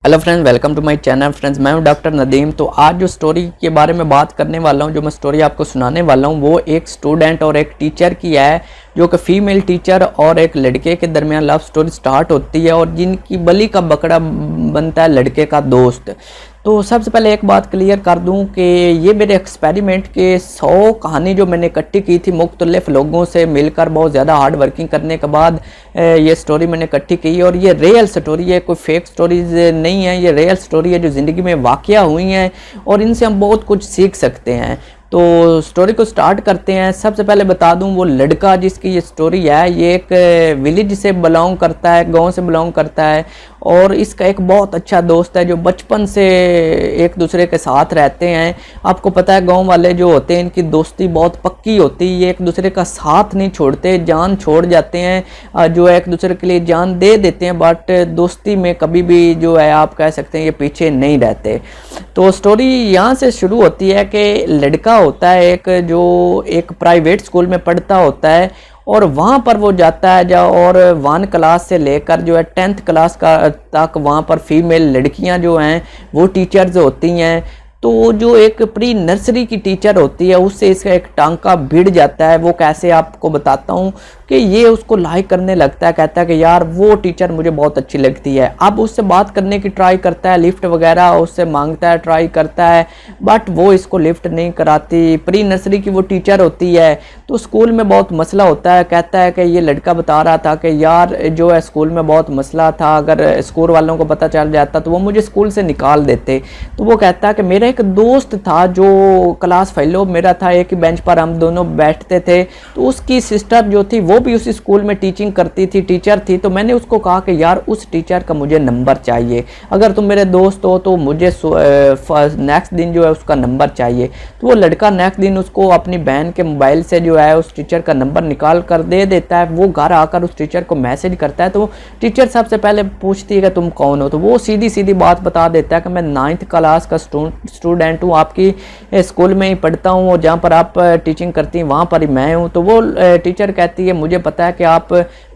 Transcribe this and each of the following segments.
Hello friends, welcome to my channel. Friends, मैं हूं doctor Nadeem. तो आज जो स्टोरी के बारे में बात करने वाला हूं, जो मैं स्टोरी आपको सुनाने वाला हूं, वो एक स्टूडेंट और एक टीचर की है, जो कि फीमेल टीचर और एक लड़के के दरमियान लव स्टोरी स्टार्ट होती है और जिनकी बलि का बकरा बनता है लड़के का दोस्त। तो सबसे पहले एक बात क्लियर कर दूं कि ये मेरे एक्सपेरिमेंट के 100 कहानी जो मैंने इकट्ठी की थी मुख्तलिफ लोगों से मिलकर बहुत ज़्यादा हार्ड वर्किंग करने के बाद ये स्टोरी मैंने इकट्ठी की और ये रियल स्टोरी है, कोई फेक स्टोरीज नहीं है। ये रियल स्टोरी है जो ज़िंदगी में वाक़या हुई हैं और इनसे हम बहुत कुछ सीख सकते हैं। तो स्टोरी को स्टार्ट करते हैं। सबसे पहले बता दूं, वो लड़का जिसकी ये स्टोरी है, ये एक विलेज से बिलोंग करता है, गांव से बिलोंग करता है और इसका एक बहुत अच्छा दोस्त है जो बचपन से एक दूसरे के साथ रहते हैं। आपको पता है गांव वाले जो होते हैं इनकी दोस्ती बहुत पक्की होती है, ये एक दूसरे का साथ नहीं छोड़ते, जान छोड़ जाते हैं, जो एक दूसरे के लिए जान दे देते हैं, बट दोस्ती में कभी भी जो है आप कह सकते हैं ये पीछे नहीं रहते। तो स्टोरी यहाँ से शुरू होती है कि लड़का होता है एक, जो एक प्राइवेट स्कूल में पढ़ता होता है और वहाँ पर वो जाता है और 1 क्लास से लेकर जो है 10th क्लास का तक वहाँ पर फीमेल लड़कियाँ जो हैं वो टीचर्स होती हैं। तो जो एक प्री नर्सरी की टीचर होती है उससे इसका एक टांका भिड़ जाता है। वो कैसे आपको बताता हूँ कि ये उसको लाइक करने लगता है, कहता है कि यार वो टीचर मुझे बहुत अच्छी लगती है। अब उससे बात करने की ट्राई करता है, लिफ्ट वगैरह उससे मांगता है, ट्राई करता है, बट वो इसको लिफ्ट नहीं कराती। प्री नर्सरी की वो टीचर होती है। तो स्कूल में बहुत मसला होता है, कहता है कि ये लड़का बता रहा था कि यार जो है स्कूल में बहुत मसला था, अगर स्कूल वालों को पता चल जाता तो वो मुझे स्कूल से निकाल देते। तो वो कहता है कि मेरा एक दोस्त था जो क्लास फेलो मेरा था, एक ही बेंच पर हम दोनों बैठते थे, तो उसकी सिस्टर जो थी वो भी उसी स्कूल में टीचिंग करती थी, टीचर थी। तो मैंने उसको कहा कि यार उस टीचर का मुझे नंबर चाहिए, अगर तुम मेरे दोस्त हो तो मुझे नेक्स्ट दिन जो है उसका नंबर चाहिए। तो वो लड़का नेक्स्ट दिन उसको अपनी बहन के मोबाइल से जो है उस टीचर का नंबर निकाल कर दे देता है। वो घर आकर उस टीचर को मैसेज करता है। तो टीचर सबसे पहले पूछती है कि तुम कौन हो, तो वो सीधी सीधी बात बता देता है कि मैं 9th क्लास का स्टूडेंट हूँ, आपकी स्कूल में ही पढ़ता हूँ और जहाँ पर आप टीचिंग करती हैं वहाँ पर ही मैं हूँ। तो वो टीचर कहती है मुझे पता है कि आप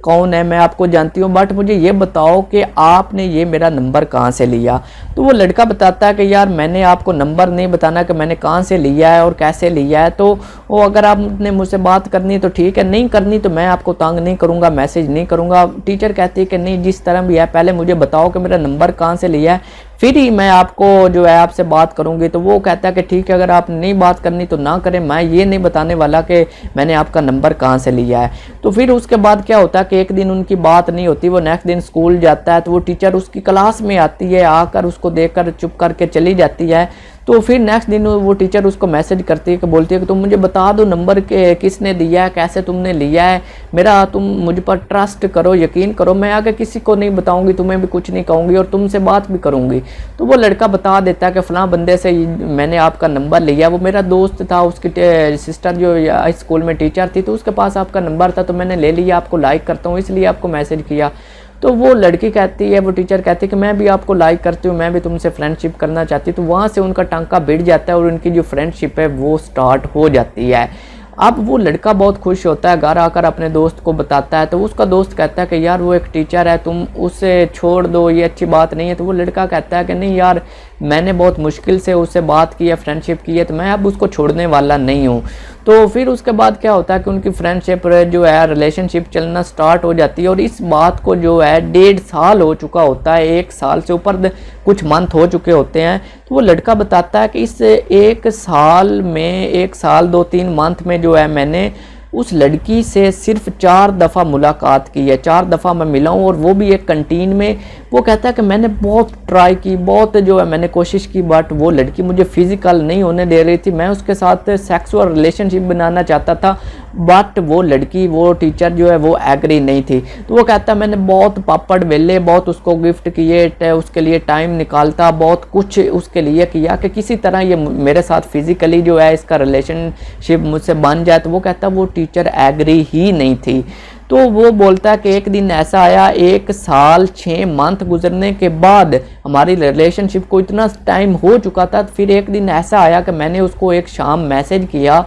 कौन है, मैं आपको जानती हूँ, बट मुझे ये बताओ कि आपने ये मेरा नंबर कहाँ से लिया। तो वो लड़का बताता है कि यार मैंने आपको नंबर नहीं बताना कि मैंने कहाँ से लिया है और कैसे लिया है। तो वो अगर आपने मुझसे बात करनी है तो ठीक है, नहीं करनी तो मैं आपको तंग नहीं करूँगा, मैसेज नहीं करूँगा। टीचर कहती है कि नहीं, जिस तरह भी है पहले मुझे बताओ कि मेरा नंबर कहाँ से लिया है, फिर ही मैं आपको जो है आपसे बात करूंगी। तो वो कहता है कि ठीक है, अगर आप नहीं बात करनी तो ना करें, मैं ये नहीं बताने वाला कि मैंने आपका नंबर कहाँ से लिया है। तो फिर उसके बाद क्या होता है कि एक दिन उनकी बात नहीं होती, वो नेक्स्ट दिन स्कूल जाता है तो वो टीचर उसकी क्लास में आती है, आकर उसको देखकर चुप करके चली जाती है। तो फिर नेक्स्ट दिन वो टीचर उसको मैसेज करती है कि बोलती है कि तुम मुझे बता दो नंबर के किसने दिया है, कैसे तुमने लिया है, मेरा तुम मुझ पर ट्रस्ट करो, यकीन करो, मैं आगे किसी को नहीं बताऊंगी, तुम्हें भी कुछ नहीं कहूँगी और तुमसे बात भी करूँगी। तो वो लड़का बता देता है कि फ़लाँ बंदे से मैंने आपका नंबर लिया, वो मेरा दोस्त था, उसकी सिस्टर जो स्कूल में टीचर थी तो उसके पास आपका नंबर था, तो मैंने ले लिया, आपको लाइक करता हूँ इसलिए आपको मैसेज किया। तो वो लड़की कहती है, वो टीचर कहती है कि मैं भी आपको लाइक करती हूँ, मैं भी तुमसे फ्रेंडशिप करना चाहती हूँ। तो वहाँ से उनका टांका भिड़ जाता है और उनकी जो फ्रेंडशिप है वो स्टार्ट हो जाती है। अब वो लड़का बहुत खुश होता है, घर आकर अपने दोस्त को बताता है। तो उसका दोस्त कहता है कि यार वो एक टीचर है, तुम उसे छोड़ दो, ये अच्छी बात नहीं है। तो वो लड़का कहता है कि नहीं यार, मैंने बहुत मुश्किल से उससे बात की है, फ्रेंडशिप की है, तो मैं अब उसको छोड़ने वाला नहीं हूँ। तो फिर उसके बाद क्या होता है कि उनकी फ्रेंडशिप जो है, रिलेशनशिप चलना स्टार्ट हो जाती है और इस बात को जो है 1.5 साल हो चुका होता है, 1 साल से ऊपर कुछ मंथ हो चुके होते हैं। तो वो लड़का बताता है कि इस 1 साल में, 1 साल 2-3 मंथ में जो है मैंने उस लड़की से सिर्फ 4 दफ़ा मुलाकात की है, 4 दफ़ा मैं मिला हूँ और वो भी एक कैंटीन में। वो कहता है कि मैंने बहुत ट्राई की, बहुत जो है मैंने कोशिश की, बट वो लड़की मुझे फिजिकल नहीं होने दे रही थी। मैं उसके साथ सेक्सुअल रिलेशनशिप बनाना चाहता था, बट वो लड़की, वो टीचर जो है वो एग्री नहीं थी। तो वो कहता है मैंने बहुत पापड़ बेले, बहुत उसको गिफ्ट किए, उसके लिए टाइम निकालता, बहुत कुछ उसके लिए किया कि किसी तरह ये मेरे साथ फिजिकली जो है इसका रिलेशनशिप मुझसे बन जाए। तो वो कहता है वो टीचर एग्री ही नहीं थी। तो वो बोलता है कि एक दिन ऐसा आया, 1 साल 6 मंथ गुजरने के बाद हमारी रिलेशनशिप को इतना टाइम हो चुका था, फिर एक दिन ऐसा आया कि मैंने उसको एक शाम मैसेज किया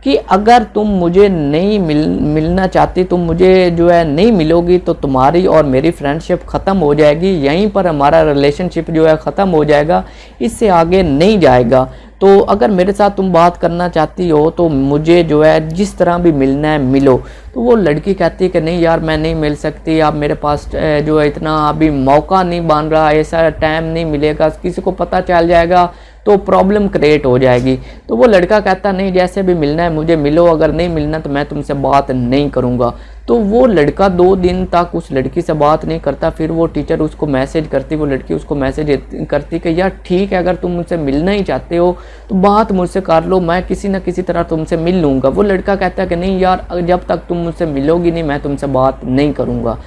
कि अगर तुम मुझे नहीं मिलना चाहती, तुम मुझे जो है नहीं मिलोगी, तो तुम्हारी और मेरी फ्रेंडशिप ख़त्म हो जाएगी, यहीं पर हमारा रिलेशनशिप जो है ख़त्म हो जाएगा, इससे आगे नहीं जाएगा। तो अगर मेरे साथ तुम बात करना चाहती हो तो मुझे जो है जिस तरह भी मिलना है मिलो। तो वो लड़की कहती है कि नहीं यार मैं नहीं मिल सकती, अब मेरे पास जो है इतना अभी मौका नहीं बन रहा, ऐसा टाइम नहीं मिलेगा, किसी को पता चल जाएगा तो प्रॉब्लम क्रिएट हो जाएगी। तो वो लड़का कहता नहीं जैसे भी मिलना है मुझे मिलो, अगर नहीं मिलना तो मैं तुमसे बात नहीं करूँगा। तो वो लड़का 2 दिन तक उस लड़की से बात नहीं करता। फिर वो टीचर उसको मैसेज करती, वो लड़की उसको मैसेज करती कि यार ठीक है, अगर तुम मुझसे मिलना ही चाहते हो तो बात मुझसे कर लो, मैं किसी न किसी तरह तुमसे मिल लूँगा। वो लड़का कहता है कि नहीं यार, जब तक तुम मुझसे मिलोगी नहीं मैं तुमसे बात नहीं करूँगा।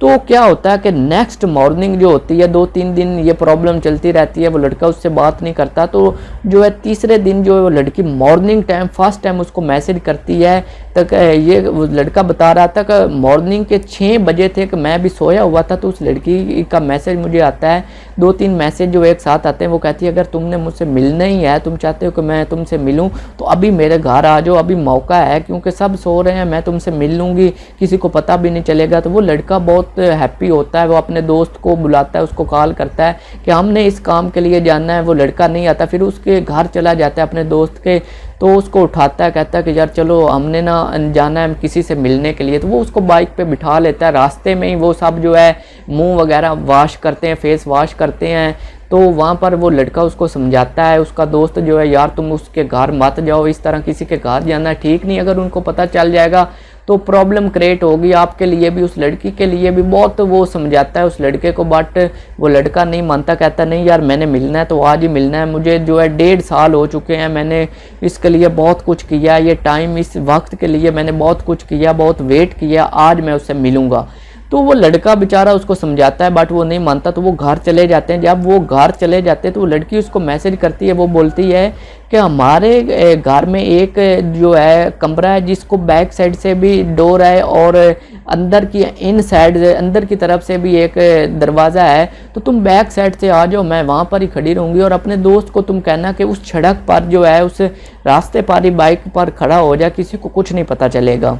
तो क्या होता है कि नेक्स्ट मॉर्निंग जो होती है, 2-3 दिन ये प्रॉब्लम चलती रहती है, वो लड़का उससे बात नहीं करता। तो जो है तीसरे दिन जो है वो लड़की मॉर्निंग टाइम फर्स्ट टाइम उसको मैसेज करती है। तक ये वो लड़का बता रहा था कि मॉर्निंग के 6 बजे थे कि मैं भी सोया हुआ था, तो उस लड़की का मैसेज मुझे आता है, 2-3 मैसेज जो एक साथ आते हैं। वो कहती है अगर तुमने मुझसे मिलना ही है, तुम चाहते हो कि मैं तुमसे मिलूं, तो अभी मेरे घर आ जाओ, अभी मौका है, क्योंकि सब सो रहे हैं, मैं तुमसे मिल लूँगी, किसी को पता भी नहीं चलेगा। तो वो लड़का बहुत हैप्पी होता है, वो अपने दोस्त को बुलाता है, उसको कॉल करता है कि हमने इस काम के लिए जाना है। वो लड़का नहीं आता, फिर उसके घर चला जाता है अपने दोस्त के, तो उसको उठाता है, कहता है कि यार चलो हमने ना जाना है किसी से मिलने के लिए। तो वो उसको बाइक पे बिठा लेता है। रास्ते में ही वो सब जो है मुंह वगैरह वॉश करते हैं, फेस वॉश करते हैं। तो वहाँ पर वो लड़का उसको समझाता है, उसका दोस्त जो है, यार तुम उसके घर मत जाओ, इस तरह किसी के घर जाना ठीक नहीं, अगर उनको पता चल जाएगा तो प्रॉब्लम क्रिएट होगी आपके लिए भी, उस लड़की के लिए भी। बहुत वो समझाता है उस लड़के को, बट वो लड़का नहीं मानता, कहता नहीं यार मैंने मिलना है तो आज ही मिलना है, मुझे जो है 1.5 साल हो चुके हैं, मैंने इसके लिए बहुत कुछ किया, ये टाइम इस वक्त के लिए मैंने बहुत कुछ किया, बहुत वेट किया, आज मैं उससे मिलूँगा। तो वो लड़का बेचारा उसको समझाता है बट वो नहीं मानता। तो वो घर चले जाते हैं। जब वो घर चले जाते हैं तो वो लड़की उसको मैसेज करती है, वो बोलती है कि हमारे घर में एक जो है कमरा है जिसको बैक साइड से भी डोर है और अंदर की इन साइड अंदर की तरफ से भी एक दरवाज़ा है, तो तुम बैक साइड से आ जाओ, मैं वहाँ पर ही खड़ी रहूँगी, और अपने दोस्त को तुम कहना कि उस सड़क पर जो है उस रास्ते पर ही बाइक पर खड़ा हो जाए, किसी को कुछ नहीं पता चलेगा।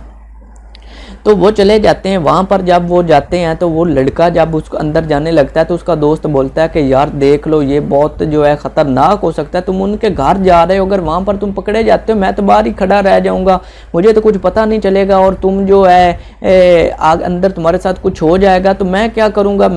तो वो चले जाते हैं। वहाँ पर जब वो जाते हैं तो वो लड़का जब उसको अंदर जाने लगता है तो उसका दोस्त बोलता है कि यार देख लो ये बहुत जो है ख़तरनाक हो सकता है, तुम उनके घर जा रहे हो, अगर वहाँ पर तुम पकड़े जाते हो मैं तो बाहर ही खड़ा रह जाऊँगा, मुझे तो कुछ पता नहीं चलेगा, और तुम जो है अंदर तुम्हारे साथ कुछ हो जाएगा तो मैं क्या करूँगा,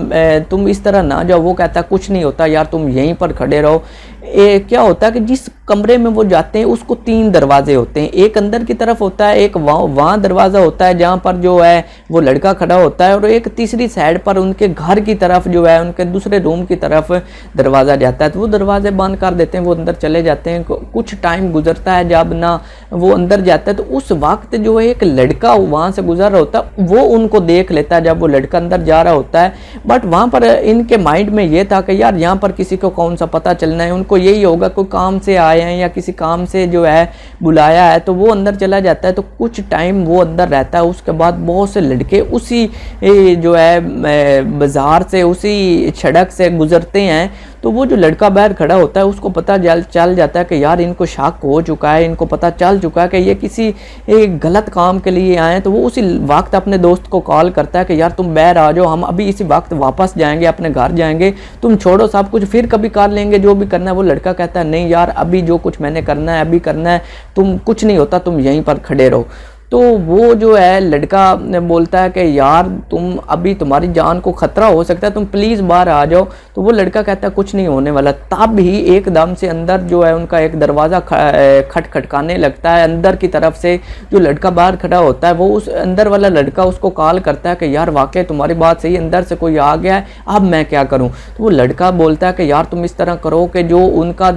तुम इस तरह ना जाओ। वो कहता है कुछ नहीं होता यार, तुम यहीं पर खड़े रहो। क्या होता है कि जिस कमरे में वो जाते हैं उसको 3 दरवाजे होते हैं, एक अंदर की तरफ होता है, एक वहाँ दरवाज़ा होता है जहाँ पर जो है वो लड़का खड़ा होता है, और एक तीसरी साइड पर उनके घर की तरफ जो है उनके दूसरे रूम की तरफ दरवाज़ा जाता है। तो वो दरवाजे बंद कर देते हैं, वो अंदर चले जाते हैं। कुछ टाइम गुजरता है, जब ना वो अंदर जाता है तो उस वक्त जो है एक लड़का वहाँ से गुजर रहा होता है, वो उनको देख लेता है जब वो लड़का अंदर जा रहा होता है। बट वहाँ पर इनके माइंड में ये था कि यार यहाँ पर किसी को कौन सा पता चलना है, उनको यही होगा कोई काम से आए हैं या किसी काम से जो है बुलाया है। तो वो अंदर चला जाता है, तो कुछ टाइम वो अंदर रहता है। उसके बाद बहुत से लड़के उसी जो है बाज़ार से, उसी सड़क से गुजरते हैं। तो वो जो लड़का बाहर खड़ा होता है उसको पता चल जाता है कि यार इनको शक हो चुका है, इनको पता चल चुका है कि ये किसी गलत काम के लिए आए हैं। तो वो उसी वक्त अपने दोस्त को कॉल करता है कि यार तुम बाहर आ जाओ, हम अभी इसी वक्त वापस जाएंगे, अपने घर जाएंगे, तुम छोड़ो सब कुछ, फिर कभी कर लेंगे जो भी करना है। वो लड़का कहता है नहीं यार, अभी जो कुछ मैंने करना है अभी करना है, तुम कुछ नहीं होता, तुम यहीं पर खड़े रहो। तो वो जो है लड़का बोलता है कि यार तुम अभी, तुम्हारी जान को ख़तरा हो सकता है, तुम प्लीज़ बाहर आ जाओ। तो वो लड़का कहता है कुछ नहीं होने वाला। तब ही एकदम से अंदर जो है उनका एक दरवाज़ा खटखटाने लगता है। अंदर की तरफ से जो लड़का बाहर खड़ा होता है, वो उस अंदर वाला लड़का उसको कॉल करता है कि यार वाकई तुम्हारी बात सही, अंदर से कोई आ गया है, अब मैं क्या करूँ। तो वो लड़का बोलता है कि यार तुम इस तरह करो कि जो उनका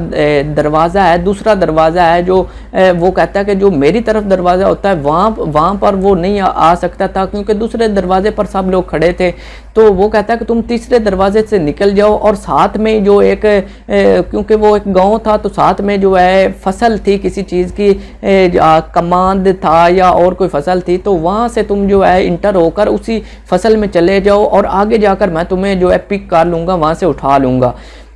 दरवाज़ा है, दूसरा दरवाज़ा है, जो वो कहता है कि जो मेरी तरफ दरवाज़ा होता है वहाँ पर वो नहीं आ सकता था, क्योंकि दूसरे दरवाजे पर सब लोग खड़े थे। तो वो कहता है कि तुम तीसरे दरवाजे से निकल जाओ, और साथ में जो एक क्योंकि वो एक गांव था तो साथ में जो है फसल थी, किसी चीज़ की कमांड था या और कोई फसल थी, तो वहाँ से तुम जो है इंटर होकर उसी फसल में चले जाओ, और आगे जाकर मैं तुम्हें जो है पिक कर लूँगा, वहाँ से उठा लूँगा।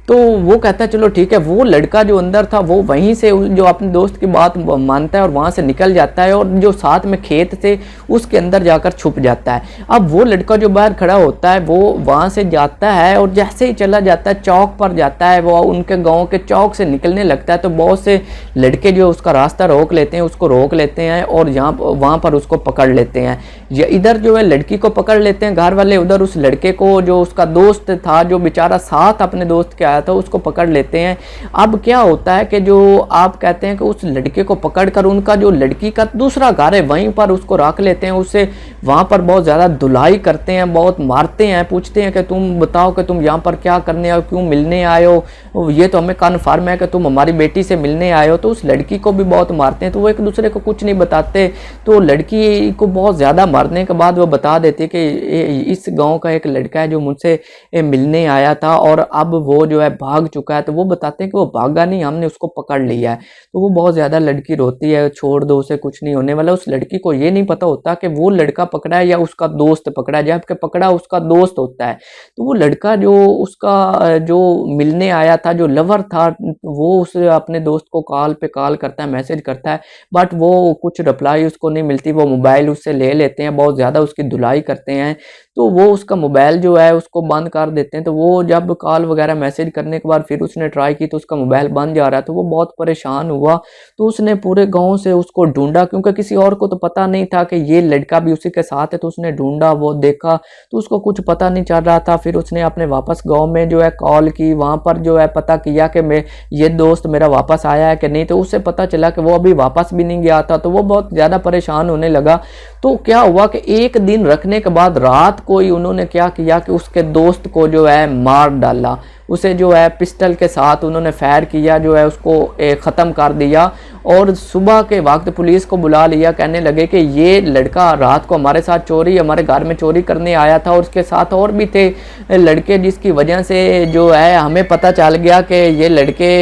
तो वो कहता है चलो ठीक है। वो लड़का जो अंदर था वो वहीं से जो अपने दोस्त की बात मानता है और वहाँ से निकल जाता है और जो साथ में खेत थे उसके अंदर जाकर छुप जाता है। अब वो लड़का जो बाहर खड़ा होता है वो वहाँ से जाता है और जैसे ही चला जाता है चौक पर जाता है, वो उनके गाँव के चौक से निकलने लगता है तो बहुत से लड़के जो उसका रास्ता रोक लेते हैं, उसको रोक लेते हैं और यहाँ वहाँ पर उसको पकड़ लेते हैं। या इधर जो है लड़की को पकड़ लेते हैं घर वाले, उधर उस लड़के को जो उसका दोस्त था जो बेचारा साथ अपने दोस्त के आया था उसको पकड़ लेते हैं। अब क्या होता है कि जो आप कहते हैं कि उस लड़के को पकड़कर उनका जो लड़की का दूसरा घर है वहीं पर उसको रख लेते हैं, उससे वहाँ पर बहुत ज़्यादा धुलाई करते हैं, बहुत मारते हैं, पूछते हैं कि तुम बताओ कि तुम यहाँ पर क्या करने आए हो, क्यों मिलने आए हो, ये तो हमें कन्फर्म है कि तुम हमारी बेटी से मिलने आए हो। तो उस लड़की को भी बहुत मारते हैं, तो वो एक दूसरे को कुछ नहीं बताते। तो लड़की को बहुत ज़्यादा मारने के बाद वो बता देती है कि इस गाँव का एक लड़का है जो मुझसे मिलने आया था और अब वो जो है भाग चुका है। तो वो बताते हैं कि वो भागा नहीं, हमने उसको पकड़ लिया है। तो वो बहुत ज़्यादा लड़की रोती है, छोड़ दो उसे, कुछ नहीं होने वाला। उस लड़की को ये नहीं पता होता कि वो लड़का पकड़ा है या उसका दोस्त पकड़ा है, जबकि पकड़ा उसका दोस्त होता है। तो वो लड़का जो उसका जो मिलने आया था, जो लवर था, वो उस अपने दोस्त को कॉल पे कॉल करता है, मैसेज करता है, बट वो कुछ रिप्लाई उसको नहीं मिलती। वो मोबाइल उससे ले लेते हैं, बहुत ज़्यादा उसकी धुलाई करते हैं। तो वो उसका मोबाइल जो है उसको बंद कर देते हैं। तो वो जब कॉल वगैरह मैसेज करने के बाद फिर उसने ट्राई की तो उसका मोबाइल बंद जा रहा है। तो वो बहुत परेशान हुआ। तो उसने पूरे गांव से उसको ढूंढा, क्योंकि किसी और को तो पता नहीं था कि ये लड़का भी उसी के साथ है। तो उसने ढूंढा, वो देखा तो उसको कुछ पता नहीं चल रहा था। फिर उसने अपने वापस गाँव में जो है कॉल की, वहाँ पर जो है पता किया कि मैं ये दोस्त मेरा वापस आया है कि नहीं। तो उससे पता चला कि वो अभी वापस भी नहीं गया था। तो वो बहुत ज़्यादा परेशान होने लगा। तो क्या हुआ कि एक दिन रखने के बाद रात को ही उन्होंने क्या किया कि उसके दोस्त को जो है मार डाला। उसे जो है पिस्टल के साथ उन्होंने फायर किया, जो है उसको ख़त्म कर दिया। और सुबह के वक्त पुलिस को बुला लिया, कहने लगे कि ये लड़का रात को हमारे साथ हमारे घर में चोरी करने आया था और उसके साथ और भी थे लड़के, जिसकी वजह से जो है हमें पता चल गया कि ये लड़के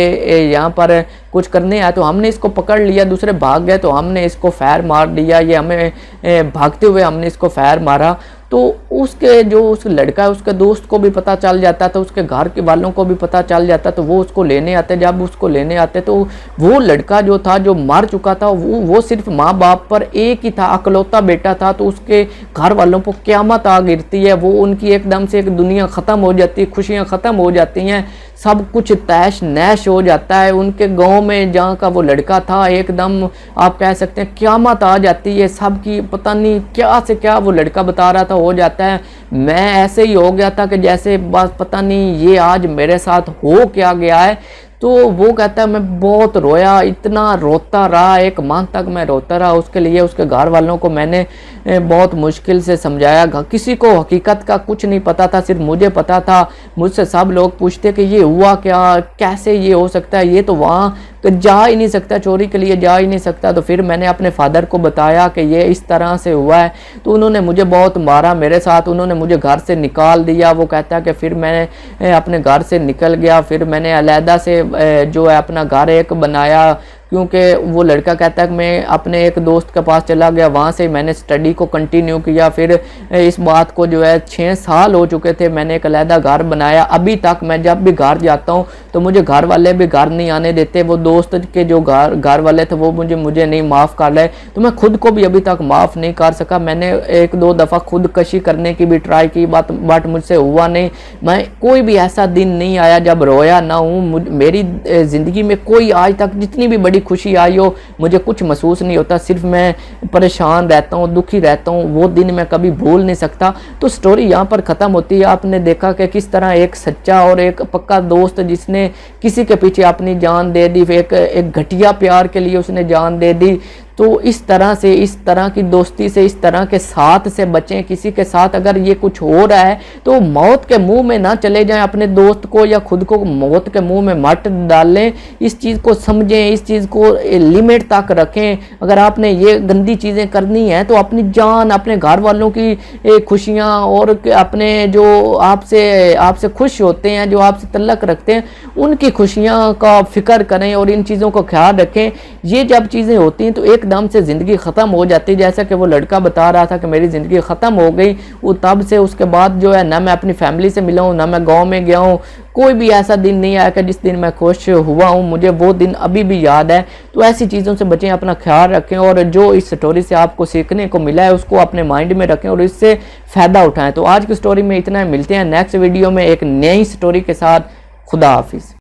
यहाँ पर कुछ करने आए। तो हमने इसको पकड़ लिया, दूसरे भाग गए तो हमने इसको फायर मार दिया। ये हमें भागते हुए हमने इसको फायर मारा। तो उसके जो उस लड़का है उसके दोस्त को भी पता चल जाता था, उसके घर के वालों को भी पता चल जाता। तो वो उसको लेने आते। जब उसको लेने आते तो वो लड़का जो था, जो मर चुका था, वो सिर्फ माँ बाप पर एक ही था, अकलौता बेटा था। तो उसके घर वालों को क़यामत आ गिरती है। वो उनकी एकदम से एक दुनिया ख़त्म हो जाती है, खुशियाँ ख़त्म हो जाती हैं, सब कुछ तैश नैश हो जाता है। उनके गांव में जहाँ का वो लड़का था, एकदम आप कह सकते हैं क़यामत आ जाती है। सबकी पता नहीं क्या से क्या वो लड़का बता रहा था हो जाता है। मैं ऐसे ही हो गया था कि जैसे बस पता नहीं ये आज मेरे साथ हो क्या गया है। तो वो कहता है मैं बहुत रोया, इतना रोता रहा, एक माह तक मैं रोता रहा उसके लिए। उसके घर वालों को मैंने बहुत मुश्किल से समझाया। किसी को हकीकत का कुछ नहीं पता था, सिर्फ मुझे पता था। मुझसे सब लोग पूछते कि ये हुआ क्या, कैसे ये हो सकता है, ये तो वहाँ जा ही नहीं सकता, चोरी के लिए जा ही नहीं सकता। तो फिर मैंने अपने फादर को बताया कि ये इस तरह से हुआ है। तो उन्होंने मुझे बहुत मारा, मेरे साथ उन्होंने मुझे घर से निकाल दिया। वो कहता है कि फिर मैंने अपने घर से निकल गया। फिर मैंने अलहदा से जो है अपना घर एक बनाया, क्योंकि वो लड़का कहता है कि मैं अपने एक दोस्त के पास चला गया, वहाँ से मैंने स्टडी को कंटिन्यू किया। फिर इस बात को जो है 6 साल हो चुके थे, मैंने एक अलहदा घर बनाया। अभी तक मैं जब भी घर जाता हूँ तो मुझे घर वाले भी घर नहीं आने देते। वो दोस्त के जो घर वाले थे वो मुझे नहीं माफ़ कर रहे। तो मैं खुद को भी अभी तक माफ़ नहीं कर सका। मैंने 1-2 दफ़ा खुदकशी करने की भी ट्राई की, बट मुझसे हुआ नहीं। मैं कोई भी ऐसा दिन नहीं आया जब रोया ना हूँ। मेरी ज़िंदगी में कोई आज तक जितनी भी बड़ी खुशी आई हो मुझे कुछ महसूस नहीं होता, सिर्फ मैं परेशान रहता हूँ, दुखी रहता हूँ। वो दिन मैं कभी भूल नहीं सकता। तो स्टोरी यहाँ पर ख़त्म होती है। आपने देखा कि किस तरह एक सच्चा और एक पक्का दोस्त जिसने किसी के पीछे अपनी जान दे दी, एक घटिया प्यार के लिए उसने जान दे दी। तो इस तरह से, इस तरह की दोस्ती से, इस तरह के साथ से बचें। किसी के साथ अगर ये कुछ हो रहा है तो मौत के मुंह में ना चले जाएं, अपने दोस्त को या खुद को मौत के मुंह में मत डालें। इस चीज़ को समझें, इस चीज़ को लिमिट तक रखें। अगर आपने ये गंदी चीज़ें करनी है तो अपनी जान, अपने घर वालों की खुशियाँ और अपने जो आपसे खुश होते हैं, जो आपसे तल्लक रखते हैं, उनकी खुशियाँ का फिक्र करें और इन चीज़ों को ख्याल रखें। ये जब चीज़ें होती हैं तो एकदम से ज़िंदगी ख़त्म हो जाती है। जैसा कि वो लड़का बता रहा था कि मेरी ज़िंदगी ख़त्म हो गई। वो तब से उसके बाद जो है ना मैं अपनी फैमिली से मिला हूँ, ना मैं गाँव में गया हूँ। कोई भी ऐसा दिन नहीं आया कि जिस दिन मैं खुश हुआ हूँ, मुझे वो दिन अभी भी याद है। तो ऐसी चीज़ों से बचें, अपना ख्याल रखें और जो इस स्टोरी से आपको सीखने को मिला है उसको अपने माइंड में रखें और इससे फ़ायदा उठाएं। तो आज की स्टोरी में इतना है, मिलते हैं नेक्स्ट वीडियो में एक नई स्टोरी के साथ। खुदा हाफिज़।